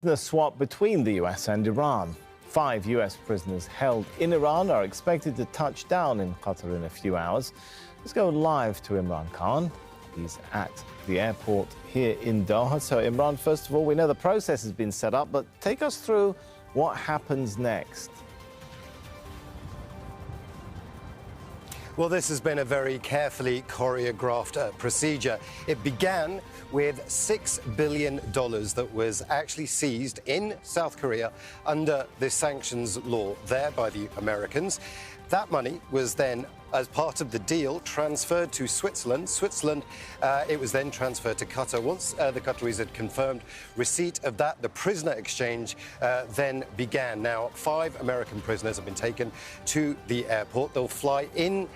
The swap between the US and Iran. 5 US prisoners held in Iran are expected to touch down in Qatar in a few hours. Let's go live to Imran Khan. He's at the airport here in Doha. So, Imran, first of all, we know the process has been set up, but take us through what happens next. Well, this has been a very carefully choreographed procedure. It began with $6 billion that was actually seized in South Korea under the sanctions law there by the Americans. That money was then, as part of the deal, transferred to Switzerland. It was then transferred to Qatar. Once the Qataris had confirmed receipt of that, the prisoner exchange then began. Now, 5 American prisoners have been taken to the airport. They'll fly in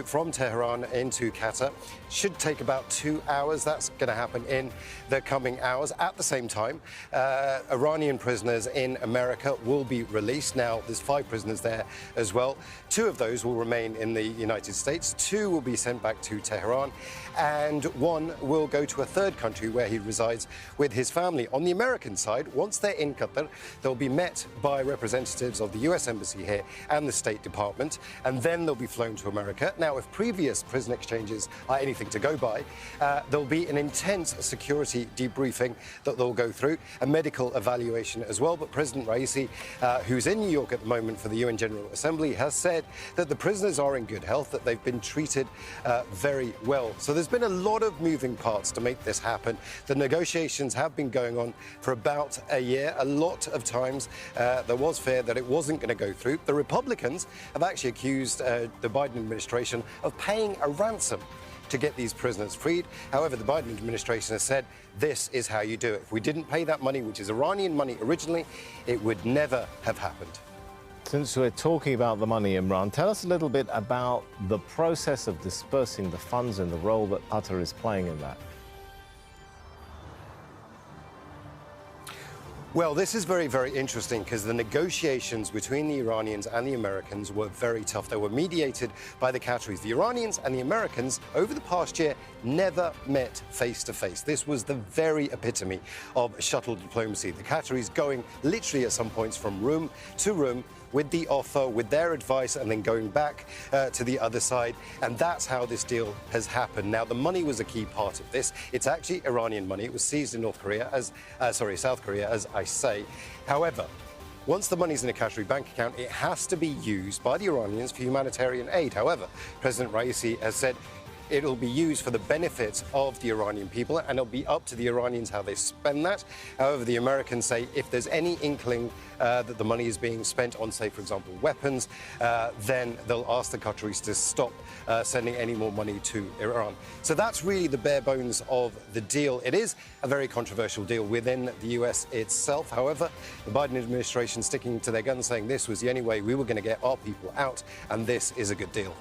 from Tehran into Qatar. Should take about 2 hours. That's going to happen in the coming hours. At the same time, Iranian prisoners in America will be released. Now, there's 5 prisoners there as well. 2 of those will remain in the United States. 2 will be sent back to Tehran, and 1 will go to a third country where he resides with his family. On the American side, once they're in Qatar, they'll be met by representatives of the US Embassy here and the State Department, and then they'll be flown to America. Now, if previous prison exchanges are anything to go by, there'll be an intense security debriefing that they'll go through, a medical evaluation as well. But President Raisi, who's in New York at the moment for the UN General Assembly, has said that the prisoners are in good health, that they've been treated very well. So there's been a lot of moving parts to make this happen. The negotiations have been going on for about a year. A lot of times there was fear that it wasn't going to go through. The Republicans have actually accused the Biden administration of paying a ransom to get these prisoners freed. However, the Biden administration has said this is how you do it. If we didn't pay that money, which is Iranian money originally, it would never have happened. Since we're talking about the money, Imran, tell us a little bit about the process of dispersing the funds and the role that Qatar is playing in that. Well, this is very, very interesting because the negotiations between the Iranians and the Americans were very tough. They were mediated by the Qataris. The Iranians and the Americans, over the past year, never met face to face. This was the very epitome of shuttle diplomacy. The Qataris going literally at some points from room to room with the offer, with their advice, and then going back to the other side. And that's how this deal has happened. Now, the money was a key part of this. It's actually Iranian money. It was seized in South Korea, as I say. However, once the money's in a Qatari bank account, it has to be used by the Iranians for humanitarian aid. However, President Raisi has said it'll be used for the benefit of the Iranian people, and it'll be up to the Iranians how they spend that. However, the Americans say if there's any inkling that the money is being spent on, say, for example, weapons, then they'll ask the Qataris to stop sending any more money to Iran. So that's really the bare bones of the deal. It is a very controversial deal within the US itself. However, the Biden administration sticking to their guns, saying this was the only way we were going to get our people out, and this is a good deal.